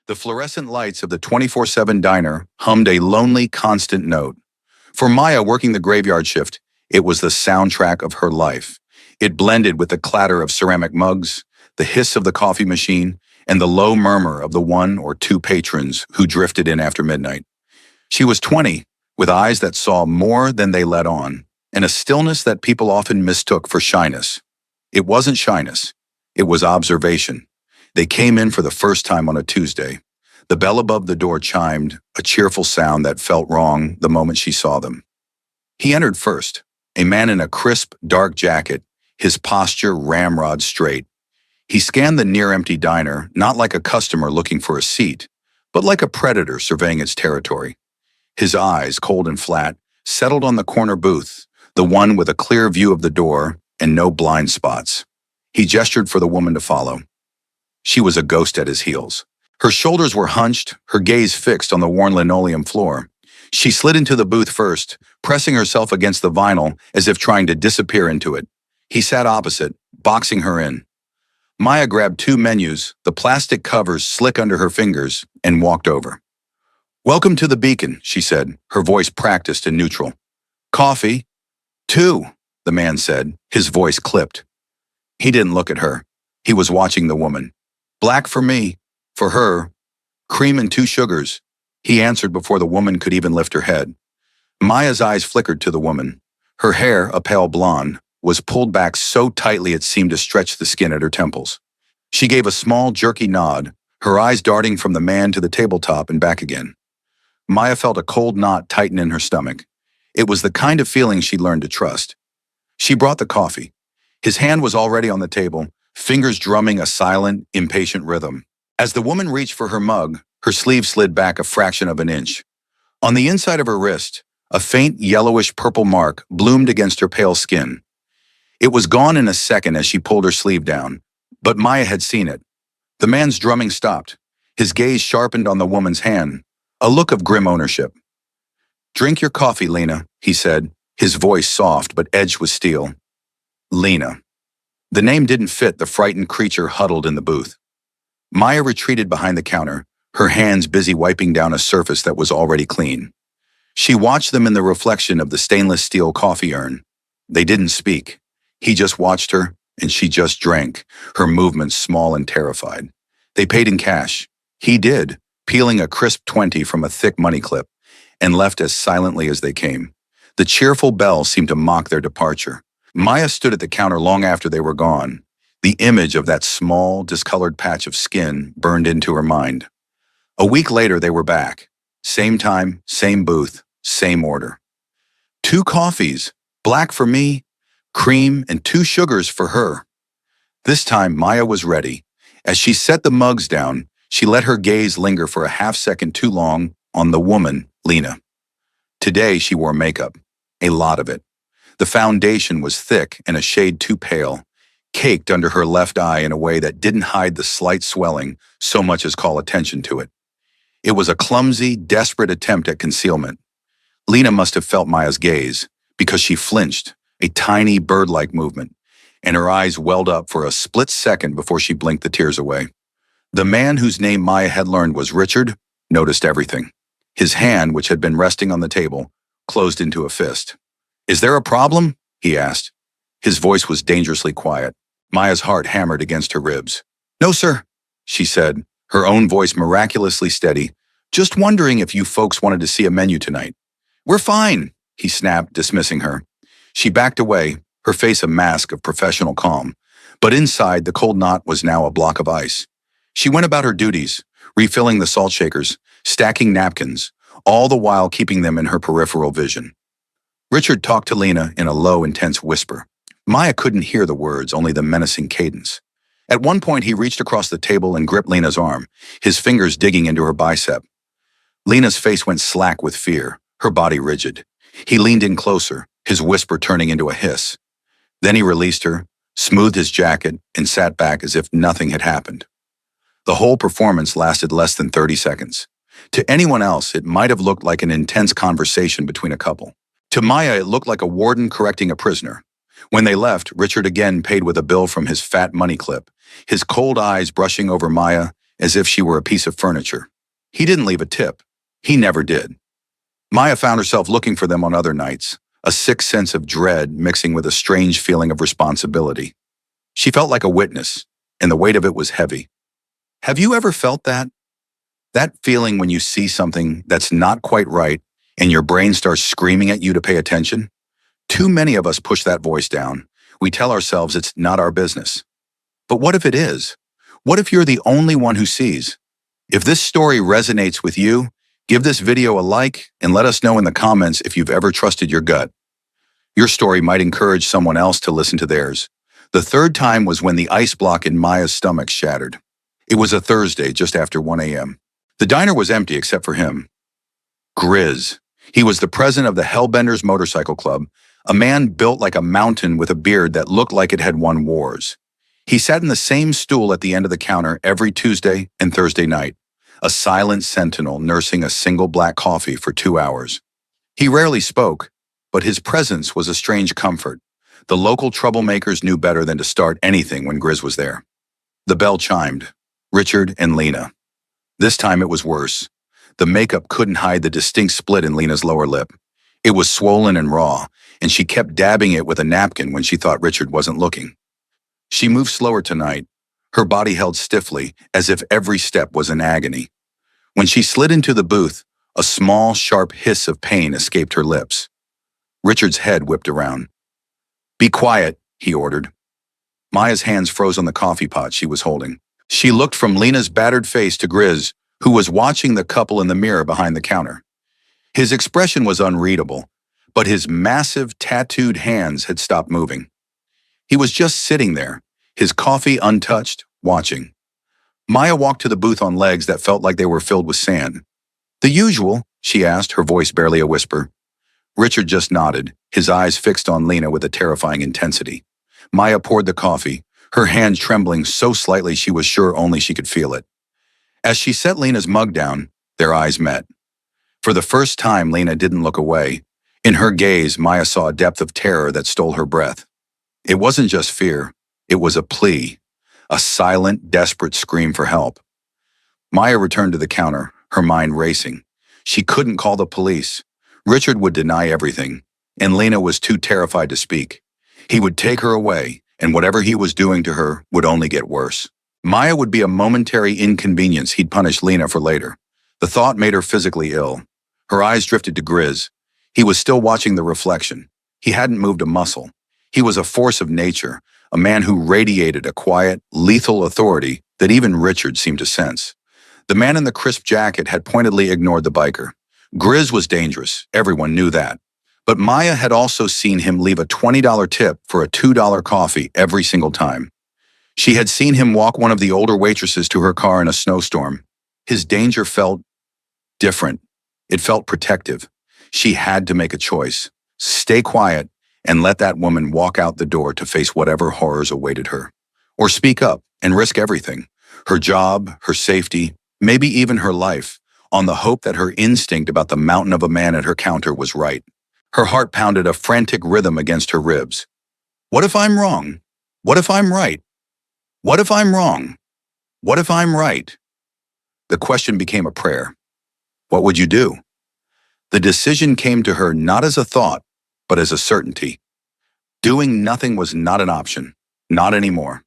The fluorescent lights of the 24/7 diner hummed a lonely, constant note. For Maya working the graveyard shift, it was the soundtrack of her life. It blended with the clatter of ceramic mugs, the hiss of the coffee machine, and the low murmur of the one or two patrons who drifted in after midnight. She was 20, with eyes that saw more than they let on, and a stillness that people often mistook for shyness. It wasn't shyness. It was observation. They came in for the first time on a Tuesday. The bell above the door chimed, a cheerful sound that felt wrong the moment she saw them. He entered first, a man in a crisp, dark jacket, his posture ramrod straight. He scanned the near-empty diner, not like a customer looking for a seat, but like a predator surveying its territory. His eyes, cold and flat, settled on the corner booth, the one with a clear view of the door and no blind spots. He gestured for the woman to follow. She was a ghost at his heels. Her shoulders were hunched, her gaze fixed on the worn linoleum floor. She slid into the booth first, pressing herself against the vinyl as if trying to disappear into it. He sat opposite, boxing her in. Maya grabbed two menus, the plastic covers slick under her fingers, and walked over. "Welcome to the Beacon," she said, her voice practiced and neutral. "Coffee?" "Two," the man said, his voice clipped. He didn't look at her. He was watching the woman. "Black for me. For her. Cream and 2 sugars." He answered before the woman could even lift her head. Maya's eyes flickered to the woman. Her hair, a pale blonde, was pulled back so tightly it seemed to stretch the skin at her temples. She gave a small, jerky nod, her eyes darting from the man to the tabletop and back again. Maya felt a cold knot tighten in her stomach. It was the kind of feeling she'd learned to trust. She brought the coffee. His hand was already on the table, fingers drumming a silent, impatient rhythm. As the woman reached for her mug, her sleeve slid back a fraction of an inch. On the inside of her wrist, a faint yellowish-purple mark bloomed against her pale skin. It was gone in a second as she pulled her sleeve down, but Maya had seen it. The man's drumming stopped. His gaze sharpened on the woman's hand, a look of grim ownership. "Drink your coffee, Lena," he said, his voice soft but edged with steel. Lena. The name didn't fit the frightened creature huddled in the booth. Maya retreated behind the counter, her hands busy wiping down a surface that was already clean. She watched them in the reflection of the stainless steel coffee urn. They didn't speak. He just watched her, and she just drank, her movements small and terrified. They paid in cash. He did, peeling a crisp 20 from a thick money clip, and left as silently as they came. The cheerful bell seemed to mock their departure. Maya stood at the counter long after they were gone. The image of that small, discolored patch of skin burned into her mind. A week later, they were back. Same time, same booth, same order. 2 coffees, black for me, cream, and 2 sugars for her. This time, Maya was ready. As she set the mugs down, she let her gaze linger for a half-second too long on the woman, Lena. Today, she wore makeup, a lot of it. The foundation was thick and a shade too pale, caked under her left eye in a way that didn't hide the slight swelling so much as call attention to it. It was a clumsy, desperate attempt at concealment. Lena must have felt Maya's gaze, because she flinched, a tiny bird-like movement, and her eyes welled up for a split second before she blinked the tears away. The man whose name Maya had learned was Richard noticed everything. His hand, which had been resting on the table, closed into a fist. "Is there a problem?" he asked. His voice was dangerously quiet. Maya's heart hammered against her ribs. "No, sir," she said, her own voice miraculously steady. "Just wondering if you folks wanted to see a menu tonight." "We're fine," he snapped, dismissing her. She backed away, her face a mask of professional calm. But inside, the cold knot was now a block of ice. She went about her duties, refilling the salt shakers, stacking napkins, all the while keeping them in her peripheral vision. Richard talked to Lena in a low, intense whisper. Maya couldn't hear the words, only the menacing cadence. At one point, he reached across the table and gripped Lena's arm, his fingers digging into her bicep. Lena's face went slack with fear, her body rigid. He leaned in closer, his whisper turning into a hiss. Then he released her, smoothed his jacket, and sat back as if nothing had happened. The whole performance lasted less than 30 seconds. To anyone else, it might have looked like an intense conversation between a couple. To Maya, it looked like a warden correcting a prisoner. When they left, Richard again paid with a bill from his fat money clip, his cold eyes brushing over Maya as if she were a piece of furniture. He didn't leave a tip. He never did. Maya found herself looking for them on other nights, a sick sense of dread mixing with a strange feeling of responsibility. She felt like a witness, and the weight of it was heavy. Have you ever felt that? That feeling when you see something that's not quite right and your brain starts screaming at you to pay attention? Too many of us push that voice down. We tell ourselves it's not our business. But what if it is? What if you're the only one who sees? If this story resonates with you, give this video a like and let us know in the comments if you've ever trusted your gut. Your story might encourage someone else to listen to theirs. The third time was when the ice block in Maya's stomach shattered. It was a Thursday just after 1 a.m. The diner was empty except for him. Grizz. He was the president of the Hellbenders Motorcycle Club, a man built like a mountain with a beard that looked like it had won wars. He sat in the same stool at the end of the counter every Tuesday and Thursday night, a silent sentinel nursing a single black coffee for 2 hours. He rarely spoke, but his presence was a strange comfort. The local troublemakers knew better than to start anything when Grizz was there. The bell chimed. Richard and Lena. This time it was worse. The makeup couldn't hide the distinct split in Lena's lower lip. It was swollen and raw, and she kept dabbing it with a napkin when she thought Richard wasn't looking. She moved slower tonight, her body held stiffly, as if every step was an agony. When she slid into the booth, a small, sharp hiss of pain escaped her lips. Richard's head whipped around. "Be quiet," he ordered. Maya's hands froze on the coffee pot she was holding. She looked from Lena's battered face to Grizz, who was watching the couple in the mirror behind the counter. His expression was unreadable, but his massive, tattooed hands had stopped moving. He was just sitting there, his coffee untouched, watching. Maya walked to the booth on legs that felt like they were filled with sand. "The usual?" she asked, her voice barely a whisper. Richard just nodded, his eyes fixed on Lena with a terrifying intensity. Maya poured the coffee, her hand trembling so slightly she was sure only she could feel it. As she set Lena's mug down, their eyes met. For the first time, Lena didn't look away. In her gaze, Maya saw a depth of terror that stole her breath. It wasn't just fear, it was a plea, a silent, desperate scream for help. Maya returned to the counter, her mind racing. She couldn't call the police. Richard would deny everything, and Lena was too terrified to speak. He would take her away, and whatever he was doing to her would only get worse. Maya would be a momentary inconvenience he'd punish Lena for later. The thought made her physically ill. Her eyes drifted to Grizz. He was still watching the reflection. He hadn't moved a muscle. He was a force of nature, a man who radiated a quiet, lethal authority that even Richard seemed to sense. The man in the crisp jacket had pointedly ignored the biker. Grizz was dangerous, everyone knew that. But Maya had also seen him leave a $20 tip for a $2 coffee every single time. She had seen him walk one of the older waitresses to her car in a snowstorm. His danger felt different. It felt protective. She had to make a choice. Stay quiet and let that woman walk out the door to face whatever horrors awaited her. Or speak up and risk everything. Her job, her safety, maybe even her life, on the hope that her instinct about the mountain of a man at her counter was right. Her heart pounded a frantic rhythm against her ribs. What if I'm wrong? What if I'm right? What if I'm wrong? What if I'm right? The question became a prayer. What would you do? The decision came to her not as a thought, but as a certainty. Doing nothing was not an option, not anymore.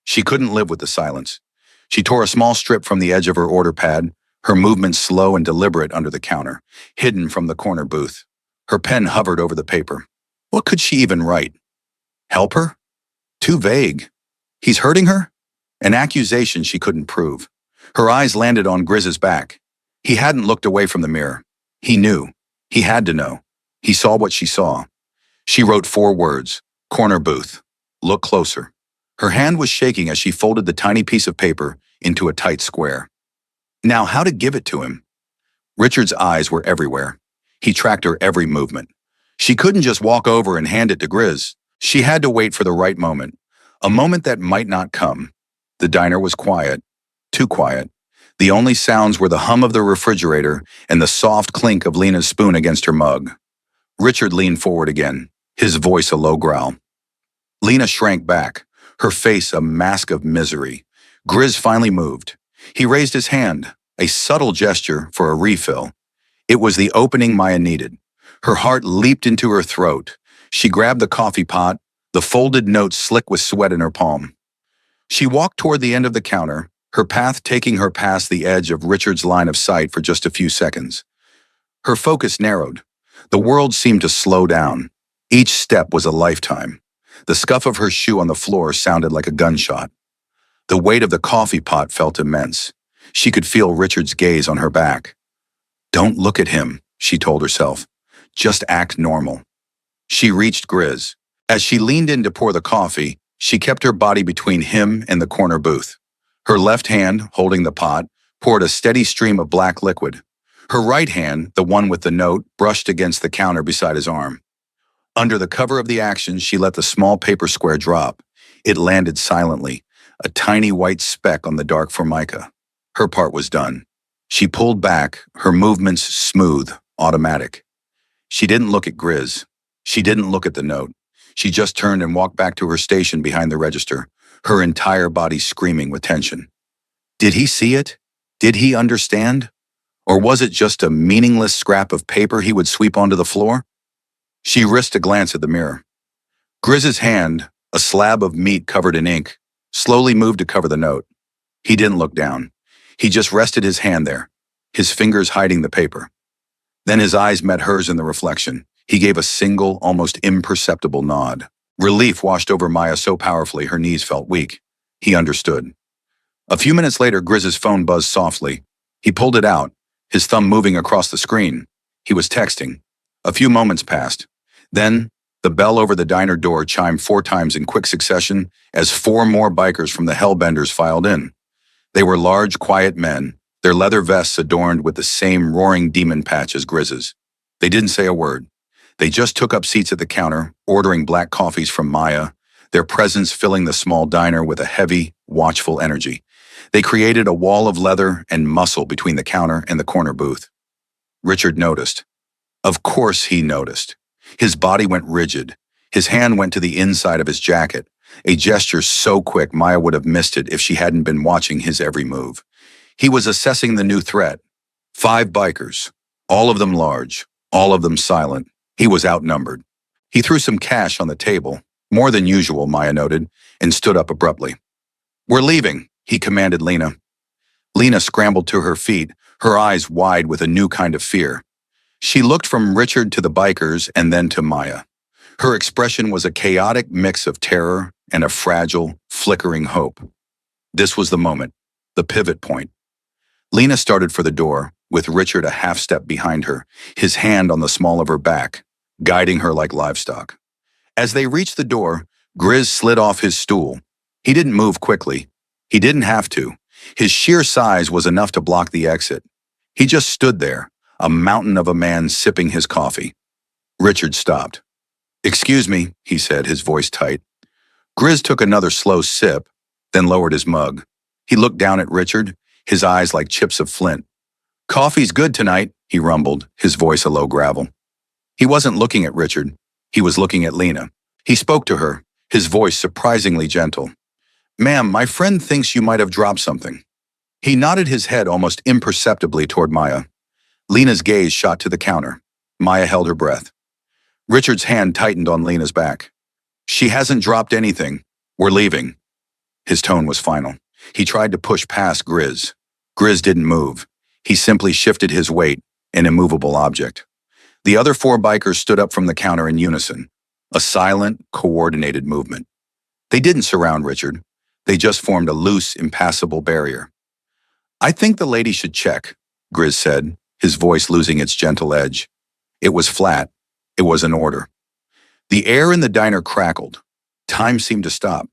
She couldn't live with the silence. She tore a small strip from the edge of her order pad, her movements slow and deliberate under the counter, hidden from the corner booth. Her pen hovered over the paper. What could she even write? Help her? Too vague. He's hurting her? An accusation she couldn't prove. Her eyes landed on Grizz's back. He hadn't looked away from the mirror. He knew. He had to know. He saw what she saw. She wrote 4 words. Corner booth. Look closer. Her hand was shaking as she folded the tiny piece of paper into a tight square. Now, how to give it to him? Richard's eyes were everywhere. He tracked her every movement. She couldn't just walk over and hand it to Grizz. She had to wait for the right moment. A moment that might not come. The diner was quiet. Too quiet. The only sounds were the hum of the refrigerator and the soft clink of Lena's spoon against her mug. Richard leaned forward again, his voice a low growl. Lena shrank back, her face a mask of misery. Grizz finally moved. He raised his hand, a subtle gesture for a refill. It was the opening Maya needed. Her heart leaped into her throat. She grabbed the coffee pot, the folded note slick with sweat in her palm. She walked toward the end of the counter, her path taking her past the edge of Richard's line of sight for just a few seconds. Her focus narrowed. The world seemed to slow down. Each step was a lifetime. The scuff of her shoe on the floor sounded like a gunshot. The weight of the coffee pot felt immense. She could feel Richard's gaze on her back. "Don't look at him," she told herself. "Just act normal." She reached Grizz. As she leaned in to pour the coffee, she kept her body between him and the corner booth. Her left hand, holding the pot, poured a steady stream of black liquid. Her right hand, the one with the note, brushed against the counter beside his arm. Under the cover of the action, she let the small paper square drop. It landed silently, a tiny white speck on the dark formica. Her part was done. She pulled back, her movements smooth, automatic. She didn't look at Grizz. She didn't look at the note. She just turned and walked back to her station behind the register, her entire body screaming with tension. Did he see it? Did he understand? Or was it just a meaningless scrap of paper he would sweep onto the floor? She risked a glance at the mirror. Grizz's hand, a slab of meat covered in ink, slowly moved to cover the note. He didn't look down. He just rested his hand there, his fingers hiding the paper. Then his eyes met hers in the reflection. He gave a single, almost imperceptible nod. Relief washed over Maya so powerfully her knees felt weak. He understood. A few minutes later, Grizz's phone buzzed softly. He pulled it out, his thumb moving across the screen. He was texting. A few moments passed. Then, the bell over the diner door chimed 4 times in quick succession as 4 more bikers from the Hellbenders filed in. They were large, quiet men, their leather vests adorned with the same roaring demon patch as Grizz's. They didn't say a word. They just took up seats at the counter, ordering black coffees from Maya, their presence filling the small diner with a heavy, watchful energy. They created a wall of leather and muscle between the counter and the corner booth. Richard noticed. Of course he noticed. His body went rigid. His hand went to the inside of his jacket, a gesture so quick Maya would have missed it if she hadn't been watching his every move. He was assessing the new threat. 5 bikers, all of them large, all of them silent. He was outnumbered. He threw some cash on the table, more than usual, Maya noted, and stood up abruptly. "We're leaving," he commanded Lena. Lena scrambled to her feet, her eyes wide with a new kind of fear. She looked from Richard to the bikers and then to Maya. Her expression was a chaotic mix of terror and a fragile, flickering hope. This was the moment, the pivot point. Lena started for the door, with Richard a half step behind her, his hand on the small of her back, guiding her like livestock. As they reached the door, Grizz slid off his stool. He didn't move quickly. He didn't have to. His sheer size was enough to block the exit. He just stood there, a mountain of a man sipping his coffee. Richard stopped. "Excuse me," he said, his voice tight. Grizz took another slow sip, then lowered his mug. He looked down at Richard, his eyes like chips of flint. "Coffee's good tonight," he rumbled, his voice a low gravel. He wasn't looking at Richard. He was looking at Lena. He spoke to her, his voice surprisingly gentle. "Ma'am, my friend thinks you might have dropped something." He nodded his head almost imperceptibly toward Maya. Lena's gaze shot to the counter. Maya held her breath. Richard's hand tightened on Lena's back. "She hasn't dropped anything. We're leaving." His tone was final. He tried to push past Grizz. Grizz didn't move. He simply shifted his weight, an immovable object. The other 4 bikers stood up from the counter in unison, a silent, coordinated movement. They didn't surround Richard. They just formed a loose, impassable barrier. "I think the lady should check," Grizz said, his voice losing its gentle edge. It was flat. It was an order. The air in the diner crackled. Time seemed to stop.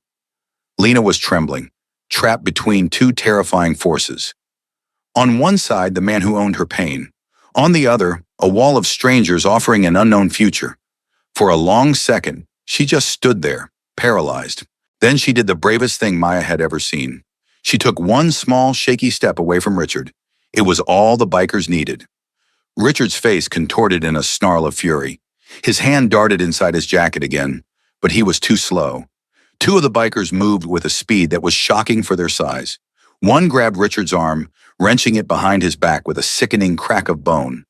Lena was trembling, trapped between 2 terrifying forces. On one side, the man who owned her pain. On the other, a wall of strangers offering an unknown future. For a long second, she just stood there, paralyzed. Then she did the bravest thing Maya had ever seen. She took one small, shaky step away from Richard. It was all the bikers needed. Richard's face contorted in a snarl of fury. His hand darted inside his jacket again, but he was too slow. 2 of the bikers moved with a speed that was shocking for their size. One grabbed Richard's arm, wrenching it behind his back with a sickening crack of bone.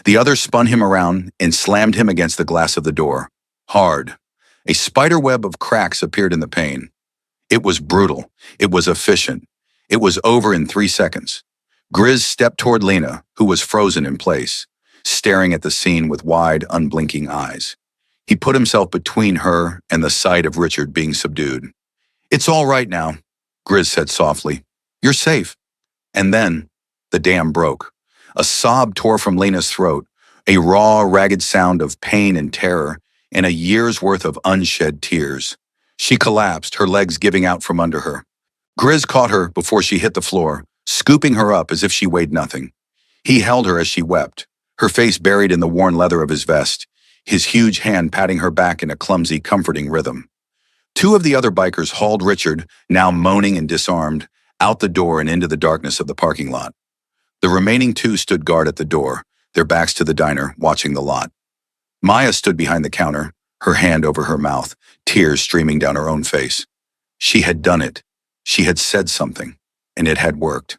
The other spun him around and slammed him against the glass of the door. Hard. A spider web of cracks appeared in the pane. It was brutal. It was efficient. It was over in 3 seconds. Grizz stepped toward Lena, who was frozen in place, staring at the scene with wide, unblinking eyes. He put himself between her and the sight of Richard being subdued. "It's all right now," Grizz said softly. "You're safe." And then, the dam broke. A sob tore from Lena's throat, a raw, ragged sound of pain and terror, and a year's worth of unshed tears. She collapsed, her legs giving out from under her. Grizz caught her before she hit the floor, scooping her up as if she weighed nothing. He held her as she wept, her face buried in the worn leather of his vest, his huge hand patting her back in a clumsy, comforting rhythm. Two of the other bikers hauled Richard, now moaning and disarmed, out the door and into the darkness of the parking lot. The remaining two stood guard at the door, their backs to the diner, watching the lot. Maya stood behind the counter, her hand over her mouth, tears streaming down her own face. She had done it. She had said something, and it had worked.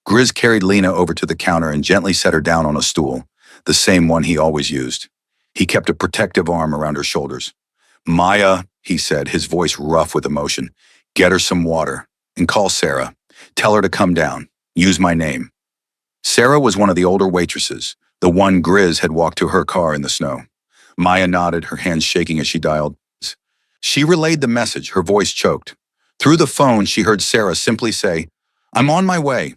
Grizz carried Lena over to the counter and gently set her down on a stool, the same one he always used. He kept a protective arm around her shoulders. "Maya," he said, his voice rough with emotion, "get her some water, and call Sarah. Tell her to come down. Use my name." Sarah was one of the older waitresses, the one Grizz had walked to her car in the snow. Maya nodded, her hands shaking as she dialed. She relayed the message, her voice choked. Through the phone, she heard Sarah simply say, "I'm on my way."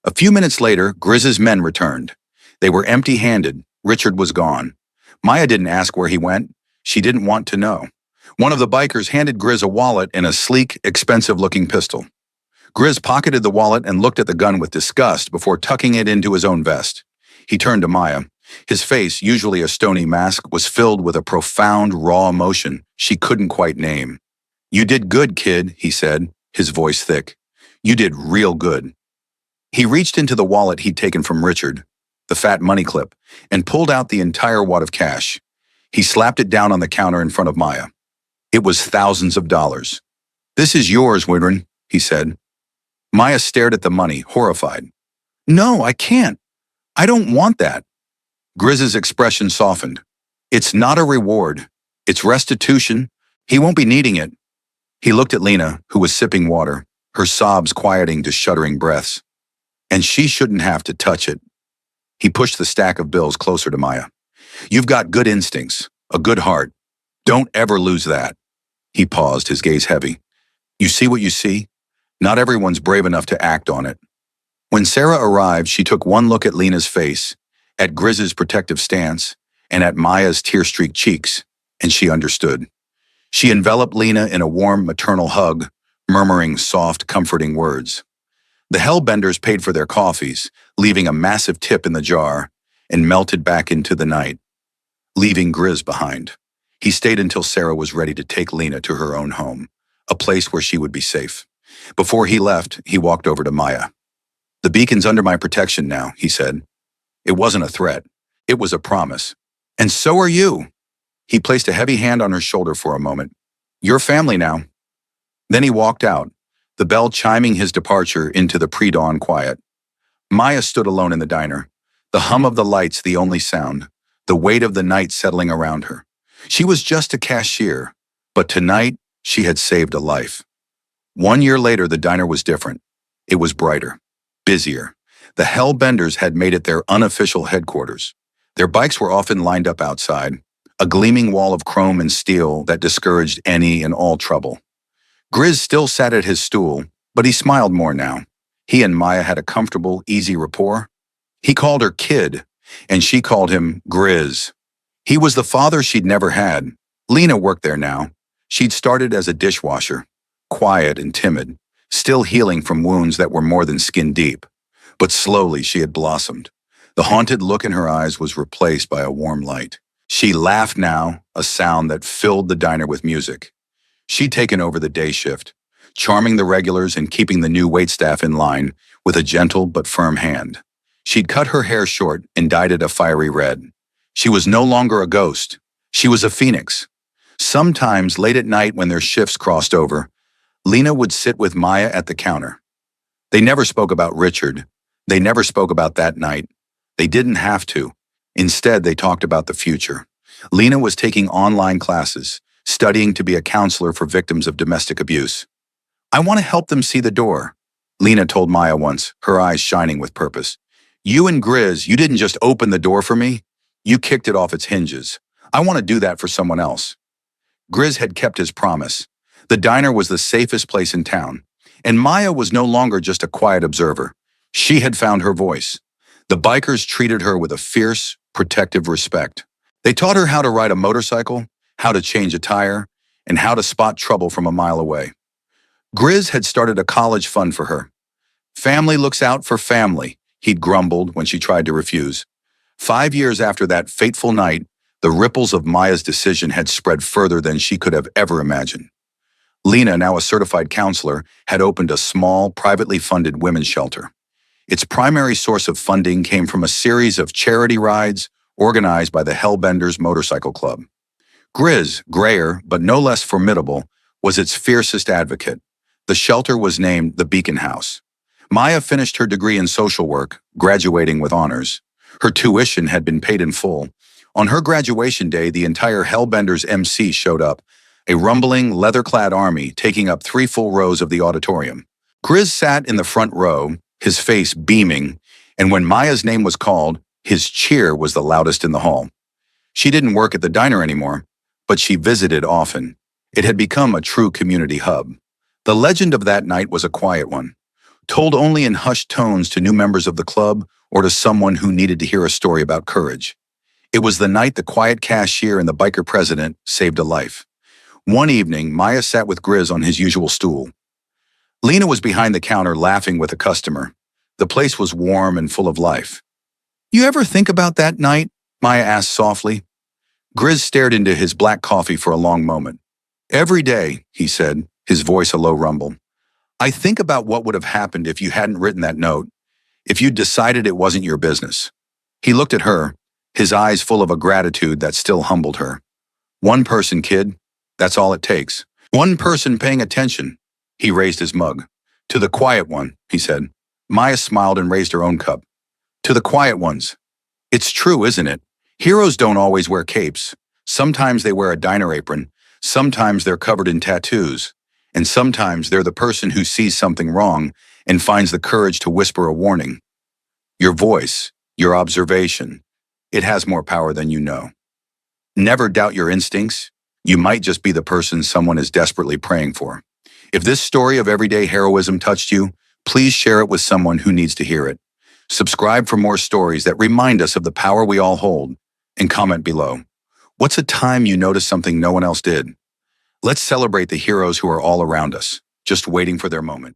A few minutes later, Grizz's men returned. They were empty-handed. Richard was gone. Maya didn't ask where he went. She didn't want to know. One of the bikers handed Grizz a wallet and a sleek, expensive-looking pistol. Grizz pocketed the wallet and looked at the gun with disgust before tucking it into his own vest. He turned to Maya. His face, usually a stony mask, was filled with a profound, raw emotion she couldn't quite name. "You did good, kid," he said, his voice thick. "You did real good." He reached into the wallet he'd taken from Richard, the fat money clip, and pulled out the entire wad of cash. He slapped it down on the counter in front of Maya. It was thousands of dollars. "This is yours, Widrin," he said. Maya stared at the money, horrified. "No, I can't. I don't want that." Grizz's expression softened. "It's not a reward. It's restitution. He won't be needing it." He looked at Lena, who was sipping water, her sobs quieting to shuddering breaths. "And she shouldn't have to touch it." He pushed the stack of bills closer to Maya. "You've got good instincts, a good heart. Don't ever lose that." He paused, his gaze heavy. "You see what you see? Not everyone's brave enough to act on it." When Sarah arrived, she took one look at Lena's face, at Grizz's protective stance, and at Maya's tear-streaked cheeks, and she understood. She enveloped Lena in a warm maternal hug, murmuring soft, comforting words. The Hellbenders paid for their coffees, leaving a massive tip in the jar, and melted back into the night, leaving Grizz behind. He stayed until Sarah was ready to take Lena to her own home, a place where she would be safe. Before he left, he walked over to Maya. "The beacon's under my protection now," he said. It wasn't a threat. It was a promise. "And so are you." He placed a heavy hand on her shoulder for a moment. "You're family now." Then he walked out, the bell chiming his departure into the pre-dawn quiet. Maya stood alone in the diner, the hum of the lights the only sound, the weight of the night settling around her. She was just a cashier, but tonight she had saved a life. 1 year later, the diner was different. It was brighter, busier. The Hellbenders had made it their unofficial headquarters. Their bikes were often lined up outside, a gleaming wall of chrome and steel that discouraged any and all trouble. Grizz still sat at his stool, but he smiled more now. He and Maya had a comfortable, easy rapport. He called her Kid, and she called him Grizz. He was the father she'd never had. Lena worked there now. She'd started as a dishwasher, quiet and timid, still healing from wounds that were more than skin deep. But slowly she had blossomed. The haunted look in her eyes was replaced by a warm light. She laughed now, a sound that filled the diner with music. She'd taken over the day shift, charming the regulars and keeping the new waitstaff in line with a gentle but firm hand. She'd cut her hair short and dyed it a fiery red. She was no longer a ghost. She was a phoenix. Sometimes, late at night when their shifts crossed over, Lena would sit with Maya at the counter. They never spoke about Richard. They never spoke about that night. They didn't have to. Instead, they talked about the future. Lena was taking online classes, studying to be a counselor for victims of domestic abuse. I want to help them see the door, Lena told Maya once, her eyes shining with purpose. You and Grizz, you didn't just open the door for me. You kicked it off its hinges. I want to do that for someone else. Grizz had kept his promise. The diner was the safest place in town, and Maya was no longer just a quiet observer. She had found her voice. The bikers treated her with a fierce, protective respect. They taught her how to ride a motorcycle, how to change a tire, and how to spot trouble from a mile away. Grizz had started a college fund for her. Family looks out for family, he'd grumbled when she tried to refuse. 5 years after that fateful night, the ripples of Maya's decision had spread further than she could have ever imagined. Lena, now a certified counselor, had opened a small, privately funded women's shelter. Its primary source of funding came from a series of charity rides organized by the Hellbenders Motorcycle Club. Grizz, grayer but no less formidable, was its fiercest advocate. The shelter was named the Beacon House. Maya finished her degree in social work, graduating with honors. Her tuition had been paid in full. On her graduation day, the entire Hellbenders MC showed up, a rumbling, leather-clad army taking up 3 full rows of the auditorium. Grizz sat in the front row, his face beaming, and when Maya's name was called, his cheer was the loudest in the hall. She didn't work at the diner anymore, but she visited often. It had become a true community hub. The legend of that night was a quiet one, told only in hushed tones to new members of the club or to someone who needed to hear a story about courage. It was the night the quiet cashier and the biker president saved a life. One evening, Maya sat with Grizz on his usual stool. Lena was behind the counter laughing with a customer. The place was warm and full of life. You ever think about that night? Maya asked softly. Grizz stared into his black coffee for a long moment. Every day, he said, his voice a low rumble. I think about what would have happened if you hadn't written that note, if you'd decided it wasn't your business. He looked at her, his eyes full of a gratitude that still humbled her. One person, kid. That's all it takes. One person paying attention. He raised his mug. To the quiet one, he said. Maya smiled and raised her own cup. To the quiet ones. It's true, isn't it? Heroes don't always wear capes. Sometimes they wear a diner apron. Sometimes they're covered in tattoos. And sometimes they're the person who sees something wrong and finds the courage to whisper a warning. Your voice, your observation, it has more power than you know. Never doubt your instincts. You might just be the person someone is desperately praying for. If this story of everyday heroism touched you, please share it with someone who needs to hear it. Subscribe for more stories that remind us of the power we all hold, and comment below. What's a time you noticed something no one else did? Let's celebrate the heroes who are all around us, just waiting for their moment.